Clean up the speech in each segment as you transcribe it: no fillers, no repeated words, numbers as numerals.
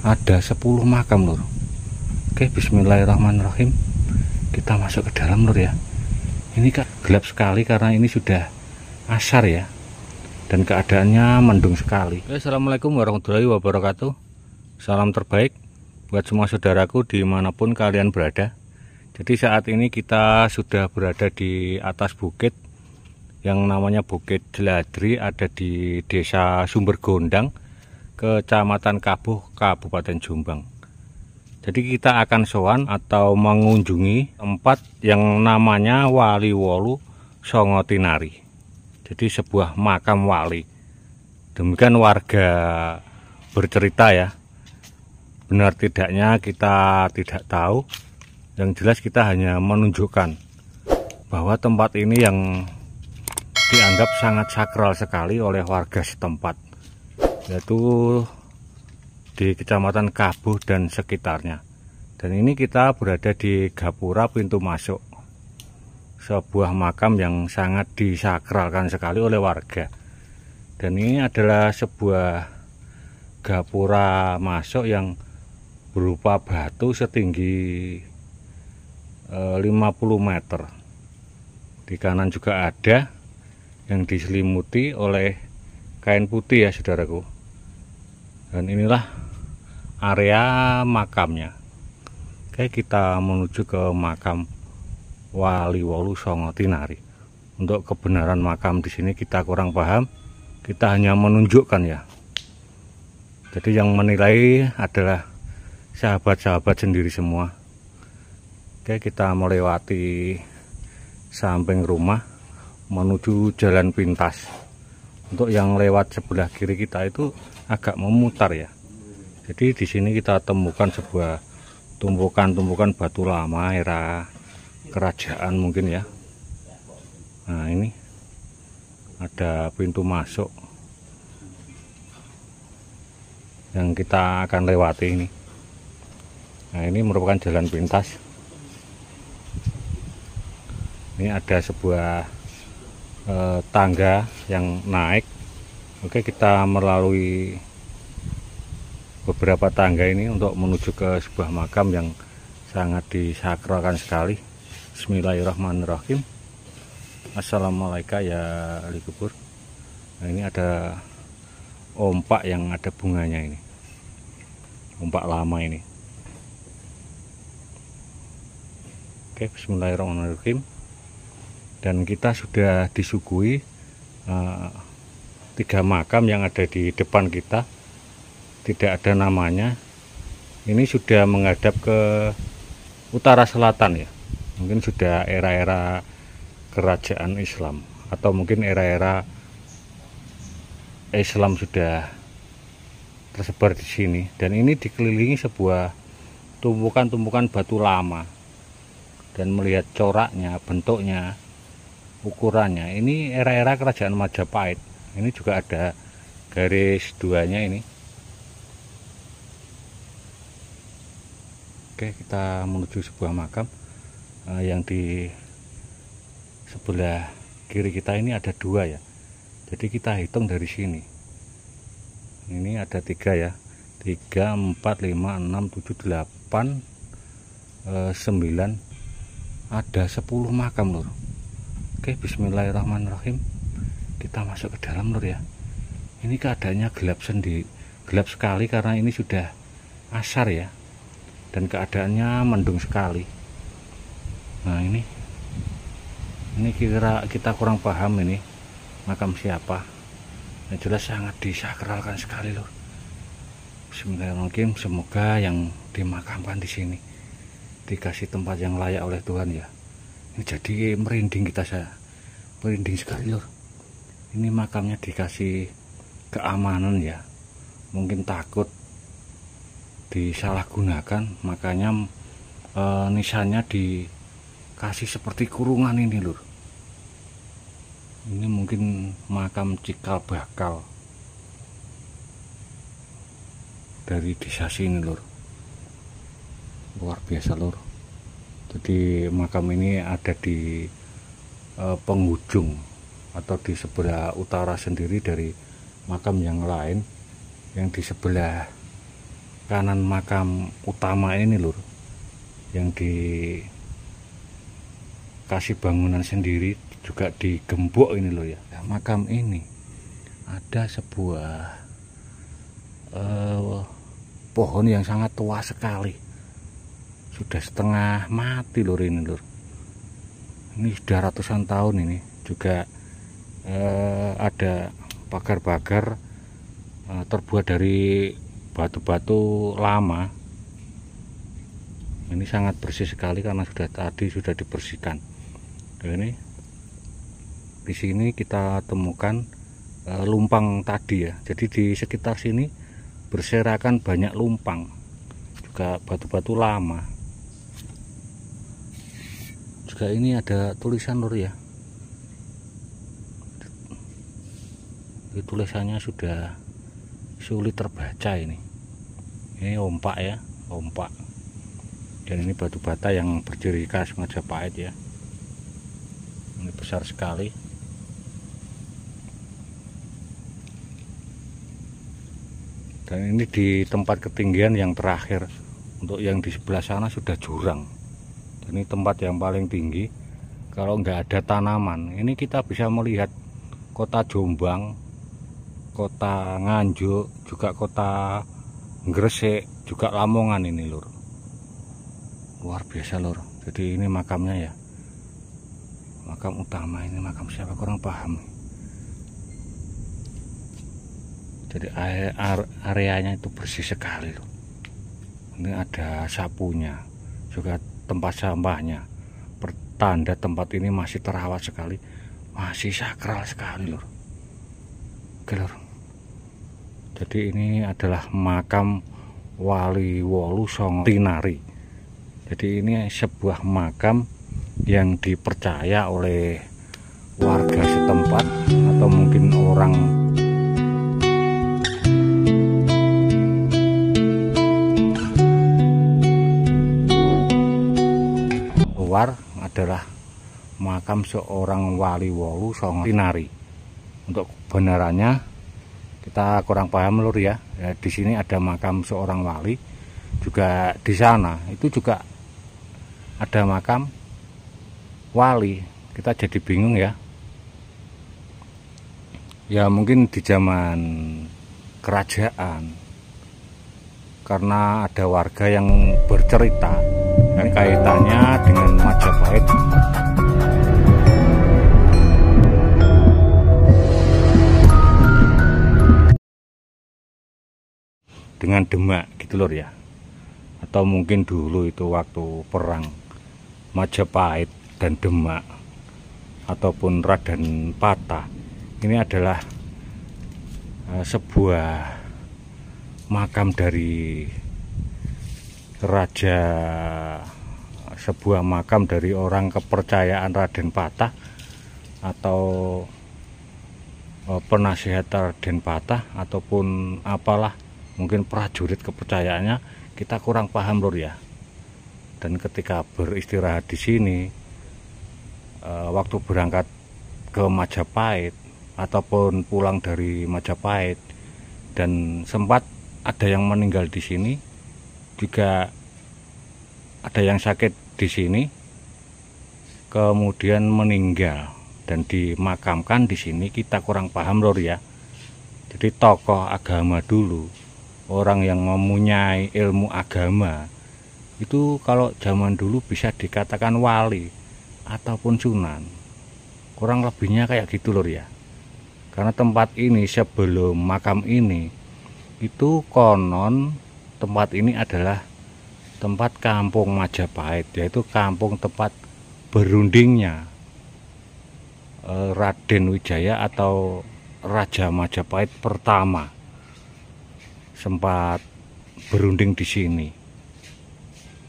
ada 10 makam lur. Oke, bismillahirrahmanirrahim. Kita masuk ke dalam lur ya. Ini kan gelap sekali karena ini sudah asar ya, dan keadaannya mendung sekali. Assalamualaikum warahmatullahi wabarakatuh. Salam terbaik buat semua saudaraku dimanapun kalian berada. Jadi saat ini kita sudah berada di atas bukit yang namanya Bukit Jeladri, ada di Desa Sumber Gondang, Kecamatan Kabuh, Kabupaten Jombang. Jadi kita akan sowan atau mengunjungi tempat yang namanya Wali Wolu Songo Tinari. Jadi sebuah makam wali. Demikian warga bercerita ya. Benar tidaknya kita tidak tahu. Yang jelas kita hanya menunjukkan bahwa tempat ini yang dianggap sangat sakral sekali oleh warga setempat, yaitu di Kecamatan Kabuh dan sekitarnya. Dan ini kita berada di gapura pintu masuk sebuah makam yang sangat disakralkan sekali oleh warga. Dan ini adalah sebuah gapura masuk yang berupa batu setinggi 50 meter. Di kanan juga ada yang diselimuti oleh kain putih ya saudaraku. Dan inilah area makamnya. Oke, kita menuju ke makam Wali Wolu Songo Tinari. Untuk kebenaran makam di sini kita kurang paham. Kita hanya menunjukkan ya. Jadi yang menilai adalah sahabat-sahabat sendiri semua. Oke, kita melewati samping rumah menuju jalan pintas. Untuk yang lewat sebelah kiri kita itu agak memutar ya. Jadi di sini kita temukan sebuah tumpukan batu lama era kerajaan mungkin ya. Nah, ini ada pintu masuk yang kita akan lewati ini. Nah, ini merupakan jalan pintas. Ini ada sebuah tangga yang naik. Oke, kita melalui beberapa tangga ini untuk menuju ke sebuah makam yang sangat disakralkan sekali. Bismillahirrahmanirrahim. Assalamualaikum ya ahli kubur. Nah, ini ada ompak yang ada bunganya ini, ompak lama ini. Oke, bismillahirrahmanirrahim. Dan kita sudah disuguhi 3 makam yang ada di depan kita. Tidak ada namanya. Ini sudah menghadap ke utara selatan ya. Mungkin sudah era-era kerajaan Islam, atau mungkin era-era Islam sudah tersebar di sini. Dan ini dikelilingi sebuah tumpukan batu lama. Dan melihat coraknya, bentuknya, ukurannya, ini era-era kerajaan Majapahit. Ini juga ada garis 2-nya ini. Oke, kita menuju sebuah makam yang di sebelah kiri kita ini ada 2 ya. Jadi kita hitung dari sini. Ini ada 3 ya. 3, 4, 5, 6, 7, 8, 9. Ada 10 makam lur. Oke, bismillahirrahmanirrahim. Kita masuk ke dalam lur ya. Ini keadaannya gelap sekali karena ini sudah asar ya. Dan keadaannya mendung sekali. Nah, ini kita kurang paham ini makam siapa. Yang jelas sangat disakralkan sekali loh. Bismillahirrahmanirrahim. Semoga yang dimakamkan di sini dikasih tempat yang layak oleh Tuhan ya. Ini jadi merinding saya. Merinding sekali loh. Ini makamnya dikasih keamanan ya. Mungkin takut disalahgunakan, makanya nisannya dikasih seperti kurungan ini lur. Ini mungkin makam cikal bakal dari desa sini lur. Luar biasa lur. Jadi makam ini ada di penghujung atau di sebelah utara sendiri dari makam yang lain yang di sebelah kanan makam utama ini lur, yang dikasih bangunan sendiri, juga digembok ini loh ya. Makam ini ada sebuah pohon yang sangat tua sekali, sudah setengah mati lur ini lur. Ini sudah ratusan tahun ini. Juga ada pagar-pagar terbuat dari batu-batu lama. Ini sangat bersih sekali karena tadi sudah dibersihkan. Ini di sini kita temukan lumpang tadi ya. Jadi di sekitar sini berserakan banyak lumpang, juga batu-batu lama. Juga ini ada tulisan lur ya. Ini tulisannya sudah sulit terbaca ini. Ini ompak ya, ompak. Dan ini batu bata yang berdiri khas Majapahit ya. Ini besar sekali. Dan ini di tempat ketinggian yang terakhir. Untuk yang di sebelah sana sudah jurang. Ini tempat yang paling tinggi. Kalau nggak ada tanaman, ini kita bisa melihat kota Jombang, kota Nganjuk, juga kota Gresik, juga Lamongan ini lur. Luar biasa lur. Jadi ini makamnya ya, makam utama. Ini makam siapa kurang paham. Jadi areanya itu bersih sekali loh. Ini ada sapunya, juga tempat sampahnya, pertanda tempat ini masih terawat sekali, masih sakral sekali lur. Oke lur. Jadi ini adalah makam Wali Wolu Songo Tinari. Jadi ini sebuah makam yang dipercaya oleh warga setempat atau mungkin orang luar, adalah makam seorang Wali Wolu Songo Tinari. Untuk kebenarannya kita kurang paham lur ya. Di sini ada makam seorang wali, juga di sana itu juga ada makam wali. Kita jadi bingung ya. Ya mungkin di zaman kerajaan, karena ada warga yang bercerita dan kaitannya dengan Majapahit. Dengan Demak gitu lur ya. Atau mungkin dulu itu waktu perang Majapahit dan Demak ataupun Raden Patah. Ini adalah sebuah makam dari raja, sebuah makam dari orang kepercayaan Raden Patah atau penasihat Raden Patah ataupun apalah, mungkin prajurit kepercayaannya, kita kurang paham lur ya. Dan ketika beristirahat di sini, waktu berangkat ke Majapahit ataupun pulang dari Majapahit, dan sempat ada yang meninggal di sini, juga ada yang sakit di sini, kemudian meninggal dan dimakamkan di sini. Kita kurang paham lur ya. Jadi tokoh agama dulu, orang yang mempunyai ilmu agama itu kalau zaman dulu bisa dikatakan wali ataupun sunan, kurang lebihnya kayak gitu lur ya. Karena tempat ini sebelum makam ini itu konon tempat ini adalah tempat kampung Majapahit, yaitu kampung tempat berundingnya Raden Wijaya atau Raja Majapahit pertama sempat berunding di sini.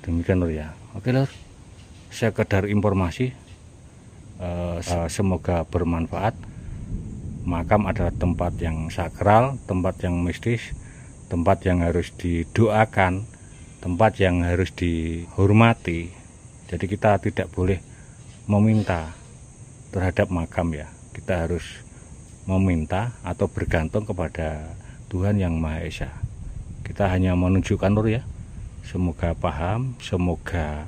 Demikian lur ya. Oke lur, sekedar informasi, semoga bermanfaat. Makam adalah tempat yang sakral, tempat yang mistis, tempat yang harus didoakan, tempat yang harus dihormati. Jadi kita tidak boleh meminta terhadap makam ya. Kita harus meminta atau bergantung kepada Tuhan Yang Maha Esa. Kita hanya menunjukkan lur ya. Semoga paham, semoga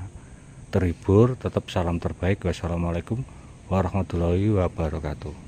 terhibur. Tetap salam terbaik. Wassalamualaikum warahmatullahi wabarakatuh.